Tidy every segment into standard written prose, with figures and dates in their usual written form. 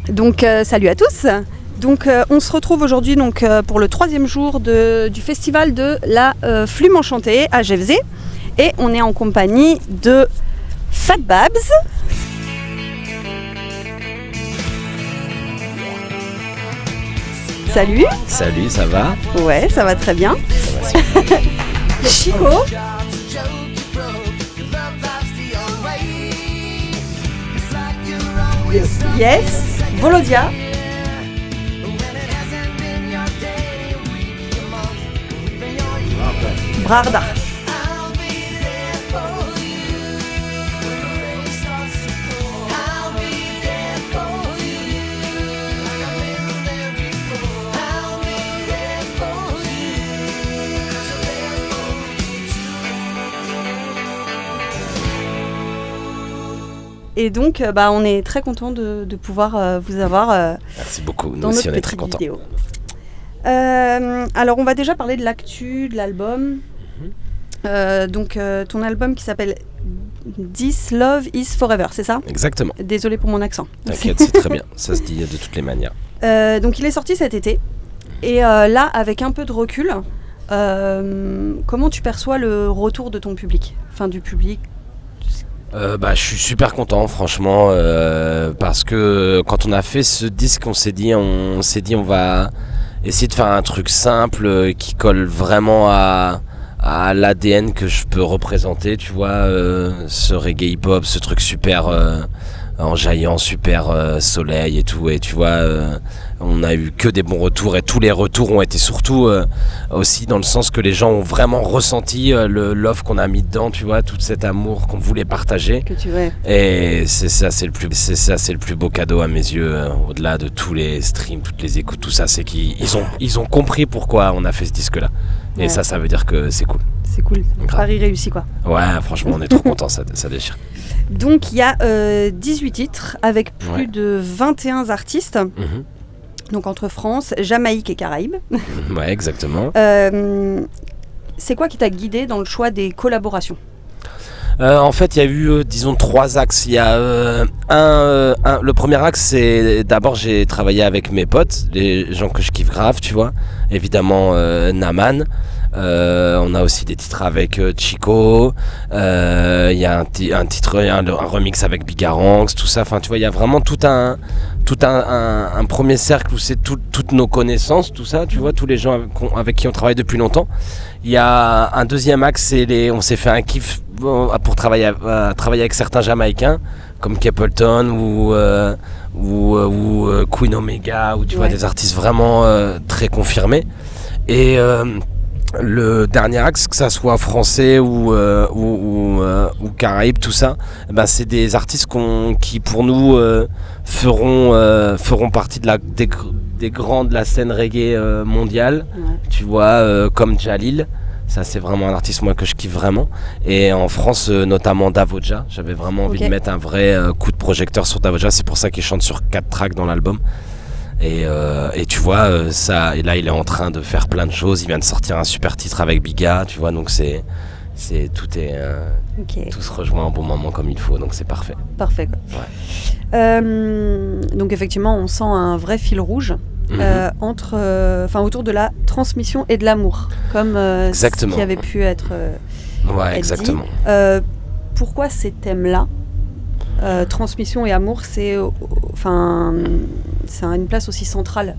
Donc salut à tous. Donc on se retrouve aujourd'hui pour le 3e jour du festival de la Flume Enchantée à Jevzé. Et on est en compagnie de Fat Babs. Salut. Salut, ça va? Ouais, ça va très bien. Ça va super. Chico. Yes. Volodia. Brarda. Et donc, on est très content de pouvoir vous avoir Merci beaucoup, nous dans aussi notre on est très petite contents. vidéo. Alors, on va déjà parler de l'actu, de l'album. Ton album qui s'appelle This Love Is Forever, c'est ça? Exactement. Désolée pour mon accent. T'inquiète, c'est très bien, ça se dit de toutes les manières. Donc, il est sorti cet été. Et là, avec un peu de recul, comment tu perçois le retour de ton public? Enfin, du public. Je suis super content franchement parce que quand on a fait ce disque on s'est dit on va essayer de faire un truc simple qui colle vraiment à l'ADN que je peux représenter, tu vois, ce reggae hip-hop, ce truc super enjaillant, super soleil et tout, et tu vois on a eu que des bons retours et tous les retours ont été surtout aussi dans le sens que les gens ont vraiment ressenti le love qu'on a mis dedans, tu vois, tout cet amour qu'on voulait partager. Que tu veux. Et c'est le plus beau cadeau à mes yeux, au-delà de tous les streams, toutes les écoutes, tout ça, c'est qu'ils ont compris pourquoi on a fait ce disque-là. Et ouais. Ça veut dire que c'est cool. C'est cool. Paris réussi, quoi. Ouais, franchement, on est trop contents, ça déchire. Donc, il y a 18 titres avec plus de 21 artistes. Mm-hmm. Donc, entre France, Jamaïque et Caraïbes. Ouais, exactement. C'est quoi qui t'a guidé dans le choix des collaborations? En fait, il y a eu, disons, 3 axes. Il y a le premier axe, c'est d'abord j'ai travaillé avec mes potes, les gens que je kiffe grave, tu vois. Évidemment, Naman. On a aussi des titres avec Chico. Il y a un titre, un remix avec Bigaranx, tout ça. Enfin, tu vois, il y a vraiment tout un premier cercle où c'est toutes nos connaissances, tout ça. Tu vois, tous les gens avec qui on travaille depuis longtemps. Il y a un deuxième axe, c'est on s'est fait un kiff pour travailler avec certains Jamaïcains comme Capleton ou Queen Omega, ou tu vois, des artistes vraiment très confirmés. Et le dernier axe, que ça soit français ou Caraïbes, tout ça, c'est des artistes qui pour nous feront partie des grands de la scène reggae mondiale, tu vois, comme Jalil. Ça, c'est vraiment un artiste, moi, que je kiffe vraiment. Et en France, notamment Davoja. J'avais vraiment envie de mettre un vrai coup de projecteur sur Davoja. C'est pour ça qu'il chante sur 4 tracks dans l'album. Et tu vois, et là, il est en train de faire plein de choses. Il vient de sortir un super titre avec Biga, tu vois. Donc, tout se rejoint au bon moment comme il faut. Donc, c'est parfait. Parfait, quoi. Ouais. Donc, effectivement, on sent un vrai fil rouge. Autour de la transmission et de l'amour, comme ce qui avait pu être exactement. Dit. Pourquoi ces thèmes-là, transmission et amour, ça a une place aussi centrale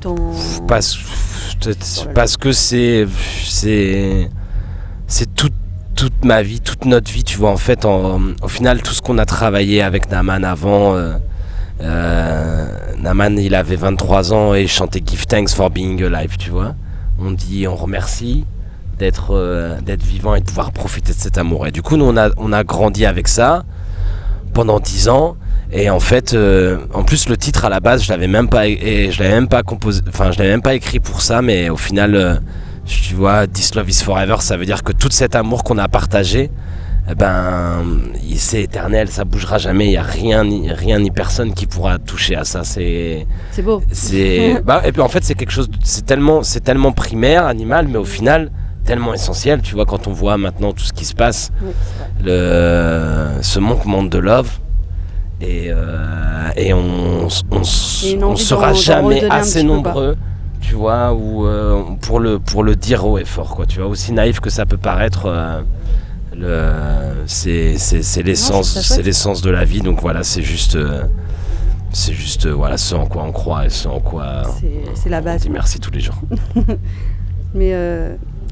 dans... Parce que c'est toute ma vie, toute notre vie, tu vois, en fait, au final, tout ce qu'on a travaillé avec Naman avant... Naman, il avait 23 ans et il chantait Give Thanks for Being Alive, tu vois. On remercie d'être vivant et de pouvoir profiter de cet amour. Et du coup, nous, on a grandi avec ça pendant 10 ans. Et en fait, en plus, le titre à la base, je l'avais même pas composé, enfin, je l'avais même pas écrit pour ça, mais au final, tu vois, This Love Is Forever, ça veut dire que tout cet amour qu'on a partagé, c'est éternel, ça bougera jamais, il y a rien ni personne qui pourra toucher à ça. C'est beau. Et puis en fait, c'est quelque chose, c'est tellement primaire, animal, mais au final tellement essentiel, tu vois, quand on voit maintenant tout ce qui se passe, ce manquement de love. et on sera d'en jamais redonner un assez petit peu, nombreux, tu vois, pour le dire haut et fort, quoi, tu vois, aussi naïf que ça peut paraître. C'est l'essence de la vie, donc voilà, c'est juste voilà, ce en quoi on croit et ce en quoi c'est la base. On dit merci tous les jours. Mais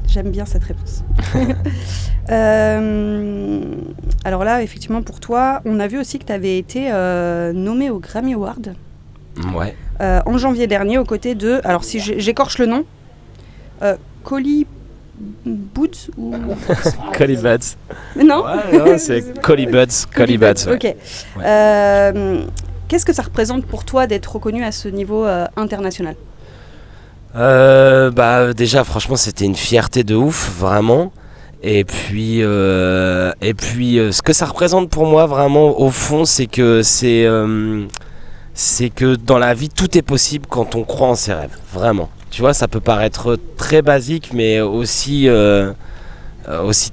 j'aime bien cette réponse. Alors là, effectivement, pour toi, on a vu aussi que tu avais été nommé au Grammy Award. Ouais. En janvier dernier, aux côtés de, alors si j'écorche le nom, Collie Buddz ou Collie Buddz. Non, ouais, c'est Collie Buddz. Collie Buddz. Ok. Ouais. Qu'est-ce que ça représente pour toi d'être reconnu à ce niveau international ? Déjà, franchement, c'était une fierté de ouf, vraiment. Et puis, ce que ça représente pour moi, vraiment, au fond, c'est que dans la vie, tout est possible quand on croit en ses rêves, vraiment. Tu vois, ça peut paraître très basique, mais aussi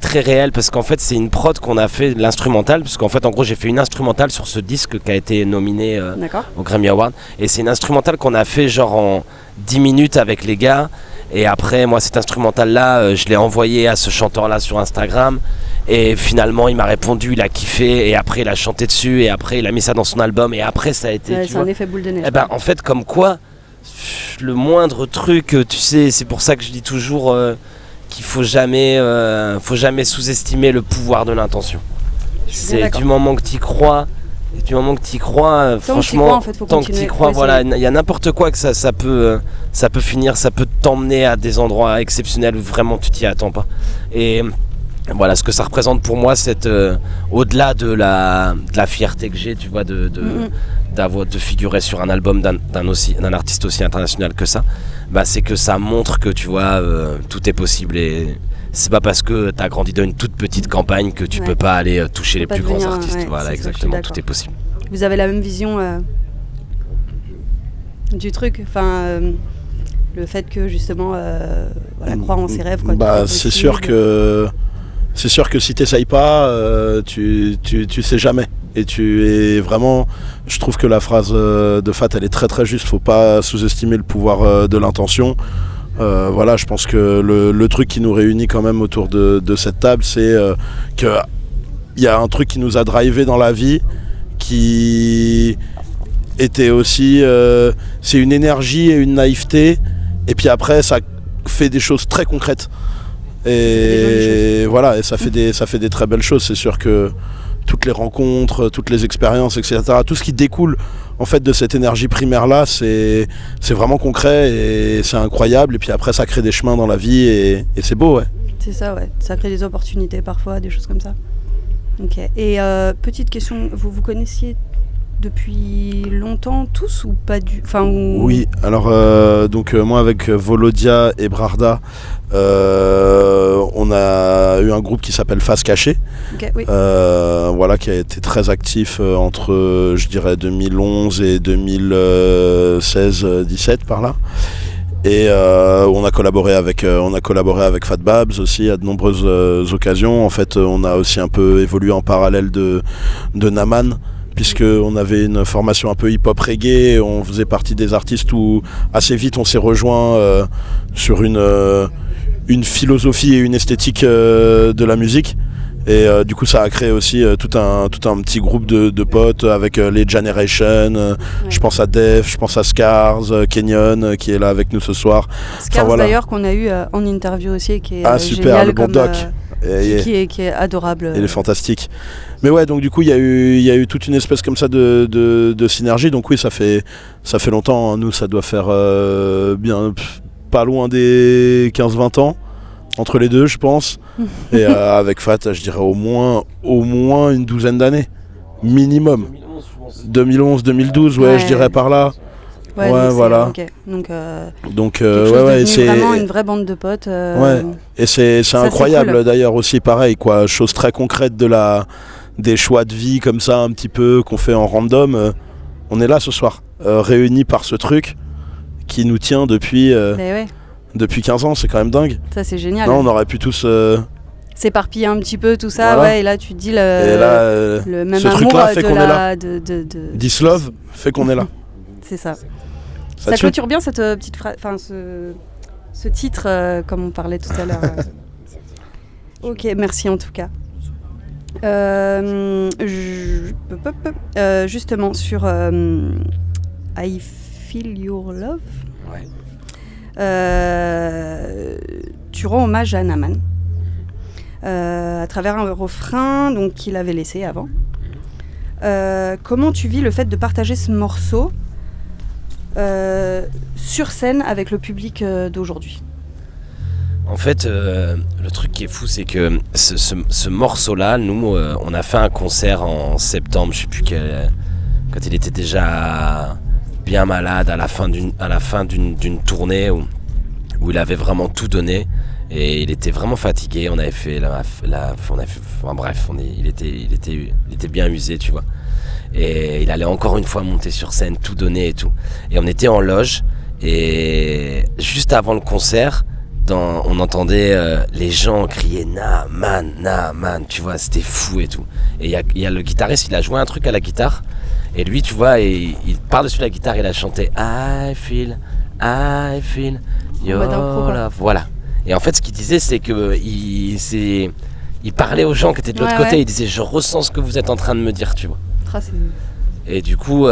très réel, parce qu'en fait, c'est une prod qu'on a fait, l'instrumental, parce qu'en fait, en gros, j'ai fait une instrumentale sur ce disque qui a été nominé au Grammy Award. Et c'est une instrumentale qu'on a fait genre en 10 minutes avec les gars. Et après, moi, cet instrumental-là, je l'ai envoyé à ce chanteur-là sur Instagram. Et finalement, il m'a répondu, il a kiffé. Et après, il a chanté dessus. Et après, il a mis ça dans son album. Et après, ça a été... Ouais, c'est un effet boule de neige. En fait, comme quoi, le moindre truc, tu sais, c'est pour ça que je dis toujours qu'il faut jamais sous-estimer le pouvoir de l'intention. C'est du moment que tu y crois... Et du moment que tu y crois, franchement, tant que tu y crois, voilà, il y a n'importe quoi que ça peut finir, ça peut t'emmener à des endroits exceptionnels où vraiment tu t'y attends pas. Et voilà, ce que ça représente pour moi, c'est au-delà de la fierté que j'ai, tu vois, de figurer sur un album d'un artiste aussi international que ça, c'est que ça montre que, tu vois, tout est possible. Et c'est pas parce que t'as grandi dans une toute petite campagne que tu peux pas aller toucher les plus grands artistes. Voilà, exactement, tout est possible. Vous avez la même vision du truc, enfin, le fait que justement, croire en ses rêves. Quoi, c'est sûr que si t'essayes pas, tu sais jamais. Et tu es vraiment, je trouve que la phrase de Fat, elle est très très juste. Faut pas sous-estimer le pouvoir de l'intention. Voilà, je pense que le truc qui nous réunit quand même autour de cette table, c'est qu'il y a un truc qui nous a drivé dans la vie, qui était aussi, c'est une énergie et une naïveté, et puis après ça fait des choses très concrètes. Et voilà, et ça fait des très belles choses. C'est sûr que toutes les rencontres, toutes les expériences, etc., tout ce qui découle en fait de cette énergie primaire là, c'est vraiment concret et c'est incroyable. Et puis après ça crée des chemins dans la vie et c'est beau, ouais. C'est ça, ouais. Ça crée des opportunités parfois, des choses comme ça. Ok. Et petite question, vous connaissiez depuis longtemps tous ou pas du... Oui, alors donc moi avec Volodia et Brarda, on a eu un groupe qui s'appelle Face Cachée, oui. Voilà, qui a été très actif entre je dirais 2011 et 2016-17 par là. Et on a collaboré avec Fat Babs aussi à de nombreuses occasions. En fait, on a aussi un peu évolué en parallèle de Naman, puisqu'on avait une formation un peu hip-hop reggae, on faisait partie des artistes où assez vite on s'est rejoint sur une philosophie et une esthétique de la musique. Et du coup ça a créé aussi tout un petit groupe de potes avec les Generation, je pense à Def, je pense à Scars, Kenyon qui est là avec nous ce soir. Scars d'ailleurs qu'on a eu en interview aussi, qui est super, génial, le bon doc. Qui est adorable. Il est fantastique. Mais ouais, donc du coup il y a eu toute une espèce comme ça de synergie. Donc oui, ça fait longtemps, hein. Nous ça doit faire bien pas loin des 15-20 ans entre les deux, je pense. Et avec Fat, je dirais au moins une douzaine d'années minimum. 2011-2012, ouais, je dirais par là. Ouais, voilà. Okay. Donc c'est vraiment une vraie bande de potes. Ouais. Et c'est incroyable, c'est cool. D'ailleurs aussi pareil, quoi, chose très concrète des choix de vie comme ça un petit peu qu'on fait en random. On est là ce soir, réunis par ce truc qui nous tient depuis 15 ans, c'est quand même dingue. Ça c'est génial. Non, on aurait pu tous s'éparpiller un petit peu tout ça, Voilà. ouais, et là tu te dis Et là, le même ce amour truc-là fait de qu'on est là. This love fait qu'on est là. C'est ça. Ça Ça tue. clôture bien cette petite phrase, enfin ce titre, comme on parlait tout à l'heure. Ok, merci en tout cas. Justement sur I Feel Your Love, Ouais. tu rends hommage à Naman à travers un refrain donc, qu'il avait laissé avant. Comment tu vis le fait de partager ce morceau sur scène avec le public d'aujourd'hui? En fait, le truc qui est fou, c'est que ce morceau-là, nous, on a fait un concert en septembre, je sais plus quand il était déjà bien malade, à la fin d'une tournée où il avait vraiment tout donné et il était vraiment fatigué. On avait fait il était bien usé, tu vois. Et il allait encore une fois monter sur scène, tout donner et tout. Et on était en loge et juste avant le concert, on entendait les gens crier Naman, tu vois, c'était fou et tout. Et il y a le guitariste, il a joué un truc à la guitare, et lui, tu vois, il par-dessus la guitare, il a chanté I feel your love. Voilà. Et en fait, ce qu'il disait, c'est que il parlait aux gens qui étaient de l'autre côté, il disait je ressens ce que vous êtes en train de me dire, tu vois. Et du coup,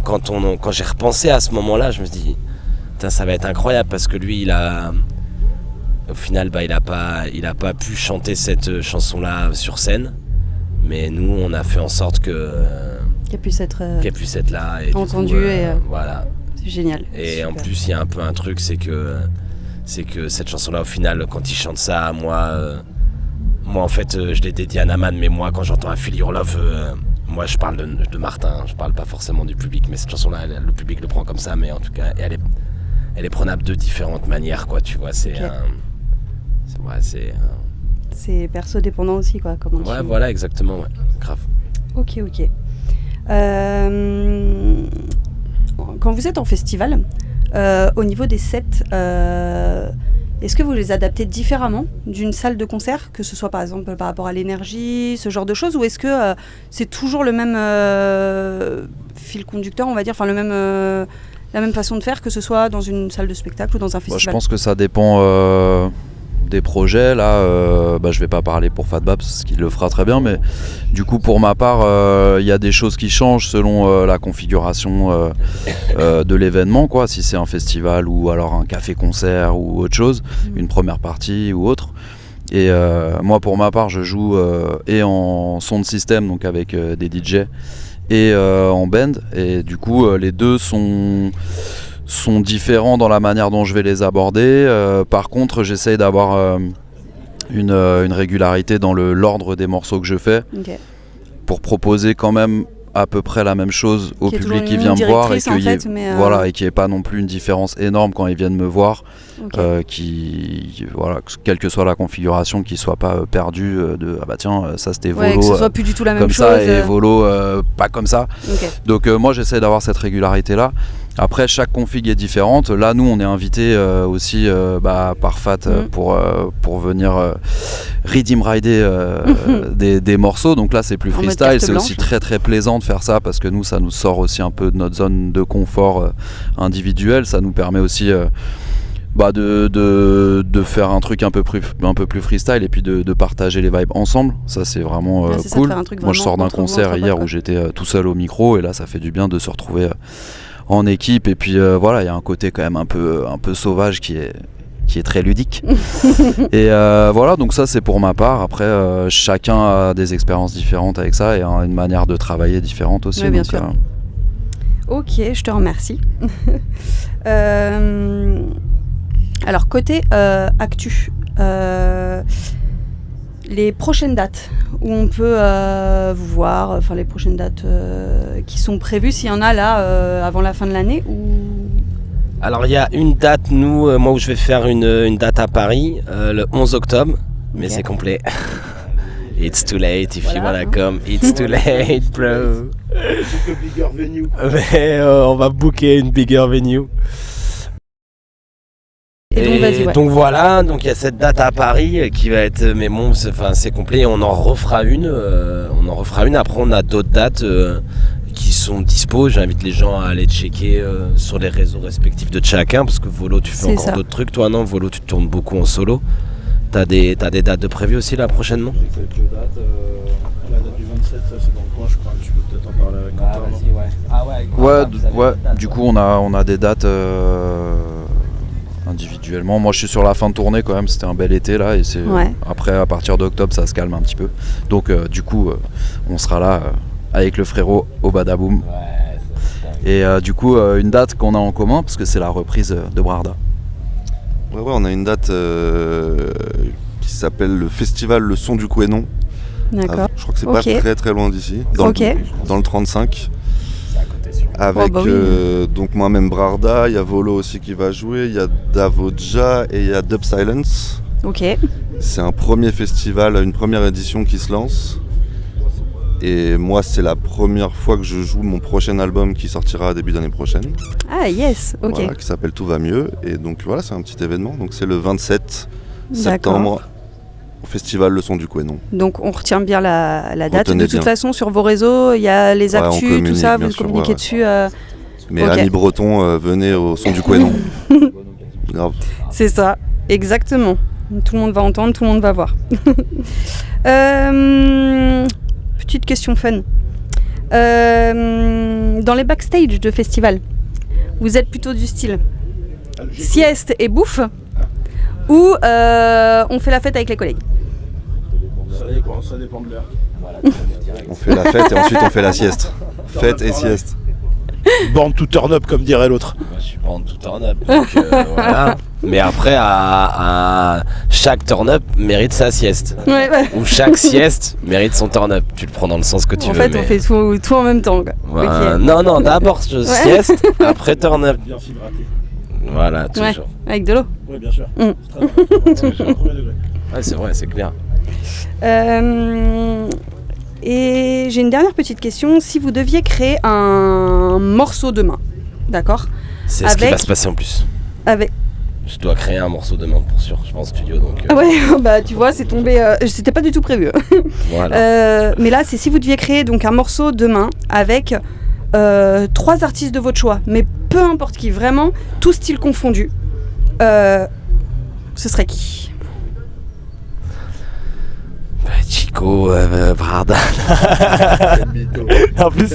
quand j'ai repensé à ce moment-là, je me suis dit putain, ça va être incroyable parce que lui, au final, il a pas pu chanter cette chanson-là sur scène, mais nous, on a fait en sorte qu'elle puisse être là et entendue. du coup, et voilà. C'est génial. Et super. en plus, il y a un peu un truc, c'est que cette chanson-là, au final, quand il chante ça, moi en fait, je l'ai dédié à Naman, mais moi, quand j'entends I Feel Your Love, moi, je parle de Martin, je parle pas forcément du public, mais cette chanson-là, le public le prend comme ça, mais en tout cas, elle est prenable de différentes manières, quoi, tu vois, c'est perso dépendant aussi, quoi. Comment ouais, voilà, exactement, ouais, grave. Ok. Quand vous êtes en festival, au niveau des sets, est-ce que vous les adaptez différemment d'une salle de concert, que ce soit par exemple par rapport à l'énergie, ce genre de choses, ou est-ce que c'est toujours le même fil conducteur, on va dire, enfin la même façon de faire, que ce soit dans une salle de spectacle ou dans un festival? Je pense que ça dépend des projets. Là, je vais pas parler pour Fat Babs parce qu'il le fera très bien, mais du coup pour ma part, il y a des choses qui changent selon la configuration de l'événement, quoi. Si c'est un festival ou alors un café-concert ou autre chose, une première partie ou autre. Et moi pour ma part, je joue et en son de système, donc avec des DJ, et en band, et du coup les deux sont différents dans la manière dont je vais les aborder. Par contre, j'essaye d'avoir une régularité dans l'ordre des morceaux que je fais, pour proposer quand même à peu près la même chose au public qui vient me voir, et qu'il n'y ait pas non plus une différence énorme quand ils viennent me voir, quelle que soit la configuration, qu'ils ne soient pas perdus de ça c'était Volo, que ce soit plus du tout la même comme chose, ça, et Volo pas comme ça. Donc moi j'essaie d'avoir cette régularité là. Après, chaque config est différente. Là, nous, on est invité aussi par Fat pour venir redeem rider des morceaux. Donc là, c'est plus freestyle. C'est aussi très très plaisant de faire ça, parce que nous, ça nous sort aussi un peu de notre zone de confort individuel. Ça nous permet aussi de faire un truc un peu plus freestyle, et puis de partager les vibes ensemble. Ça, c'est vraiment cool. Moi, je sors d'un concert hier où j'étais tout seul au micro, et là, ça fait du bien de se retrouver en équipe, et puis il y a un côté quand même un peu sauvage qui est très ludique. Et donc ça c'est pour ma part. Après chacun a des expériences différentes avec ça, et une manière de travailler différente aussi. Oui, bien sûr. Ok, je te remercie. Alors côté actu, les prochaines dates où on peut vous voir, enfin les prochaines dates qui sont prévues, s'il y en a là avant la fin de l'année ou... Alors il y a une date, moi où je vais faire une date à Paris, le 11 octobre, mais c'est complet. It's too late if you wanna come, it's too late bro. Book a bigger venue. Mais on va booker une bigger venue. Et vas-y, ouais. Donc voilà, donc il y a cette date à Paris qui va être, mais bon, c'est complet. On en refera une. Après, on a d'autres dates qui sont dispo. J'invite les gens à aller checker sur les réseaux respectifs de chacun, parce que Volo, tu fais encore d'autres trucs. Toi, non, Volo, tu tournes beaucoup en solo. T'as des dates de prévues aussi là prochainement? J'ai quelques dates. La date du 27, ça c'est dans le coin, je crois. Tu peux peut-être en parler avec Quentin. Ouais, du coup, on a des dates individuellement. Moi, je suis sur la fin de tournée quand même. C'était un bel été là, et après, à partir d'octobre, ça se calme un petit peu. Donc, du coup, on sera là avec le frérot au Badaboom. Et du coup, une date qu'on a en commun, parce que c'est la reprise de Brarda. Ouais, on a une date qui s'appelle le festival Le Son du Quénon. D'accord. Je crois que c'est pas très très loin d'ici, dans le 35. Avec donc moi-même Brarda, il y a Volo aussi qui va jouer, il y a Davoja et il y a Dub Silence. Ok. C'est un premier festival, une première édition qui se lance. Et moi, c'est la première fois que je joue mon prochain album qui sortira début d'année prochaine. Ah yes, ok. Voilà, qui s'appelle Tout va mieux. Et donc voilà, c'est un petit événement. Donc c'est le 27 septembre au festival Le Son du Quénon. Donc on retient bien la date. De toute façon, sur vos réseaux, il y a les actus, tout ça, vous communiquez dessus. Mais amis bretons, venez au Son du Quénon. Grave. C'est ça, exactement. Tout le monde va entendre, tout le monde va voir. Petite question fun. Dans les backstage de festival, vous êtes plutôt du style sieste et bouffe ou on fait la fête avec les collègues? Ça dépend de l'heure. On fait la fête et ensuite on fait la sieste. Fête et sieste. Born to turn up, comme dirait l'autre. Moi, je suis born to turn up. Donc, voilà. Mais après, à chaque turn up mérite sa sieste. Ouais. Ou chaque sieste mérite son turn up. Tu le prends dans le sens que tu veux. En fait, on fait tout en même temps. Quoi. Okay. Non, d'abord sieste, après turn up. Bien s'hydrater. Voilà, toujours. Ouais, avec de l'eau. Oui, bien sûr. C'est très important. Ouais, c'est vrai, c'est clair. Et j'ai une dernière petite question. Si vous deviez créer un morceau demain, d'accord? C'est ce qui va se passer en plus. Je dois créer un morceau demain pour sûr, je vais en studio donc. Ouais, bah tu vois, c'est tombé. C'était pas du tout prévu. Voilà. Mais là, c'est si vous deviez créer donc un morceau demain avec 3 artistes de votre choix, mais peu importe qui, vraiment, tout style confondu. Ce serait qui? Chico, Brarda. En plus,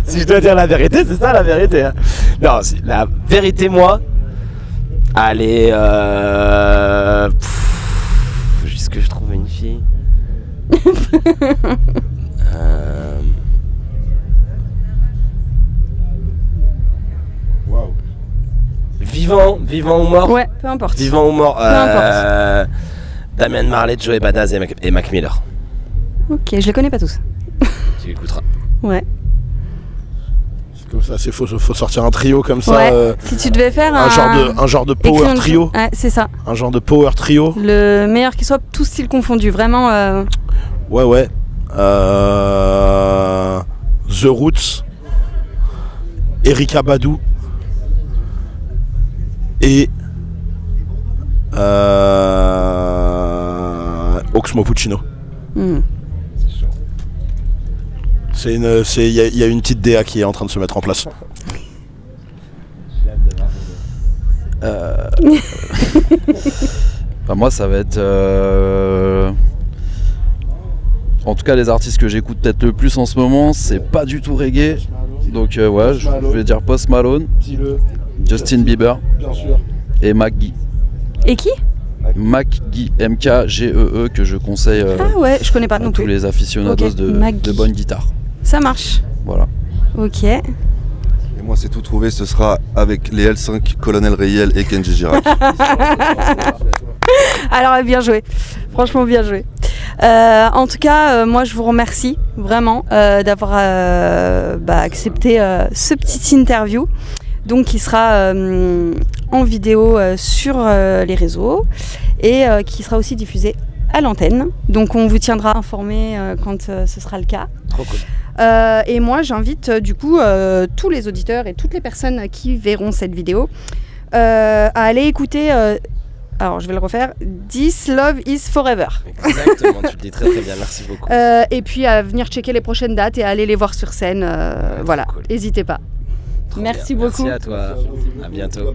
si je dois dire la vérité, c'est ça la vérité. Hein. Non, la vérité, moi. Allez, juste que je trouve une fille. Waouh. Vivant ou mort. Ouais, peu importe. Vivant ou mort. Peu importe. Damien Marley, Joey Badass et Mac Miller. Ok, je les connais pas tous. Tu écouteras. Ouais. C'est comme ça, faut sortir un trio comme ça. Ouais. Si tu devais faire un genre de power trio. Ouais, c'est ça. Un genre de power trio. Le meilleur qui soit, tous styles confondus, vraiment. Ouais. The Roots, Erykah Badu et Oxmo Puccino. Il y a une petite DA qui est en train de se mettre en place. Moi, ça va être en tout cas les artistes que j'écoute peut-être le plus en ce moment, c'est pas du tout reggae. Donc je vais dire Post Malone, Justin Bieber, bien sûr, et McGee. Et qui? McGee, MKGEE, que je conseille ah ouais, je connais pas non plus. tous les aficionados de bonne guitare. Ça marche. Voilà. Ok. Et moi, c'est tout trouvé, ce sera avec les L5, Colonel Riel et Kenji Girac. Alors, bien joué. Franchement, bien joué. En tout cas, moi, je vous remercie vraiment d'avoir accepté ce petit interview. Donc, qui sera en vidéo sur les réseaux et qui sera aussi diffusé à l'antenne. Donc, on vous tiendra informé quand ce sera le cas. Trop cool. Et moi, j'invite du coup tous les auditeurs et toutes les personnes qui verront cette vidéo à aller écouter Alors, je vais le refaire. This love is forever. Exactement, tu le dis très très bien, merci beaucoup. Et puis à venir checker les prochaines dates et à aller les voir sur scène. Voilà, cool. n'hésitez pas. Merci beaucoup. Merci à toi, à bientôt.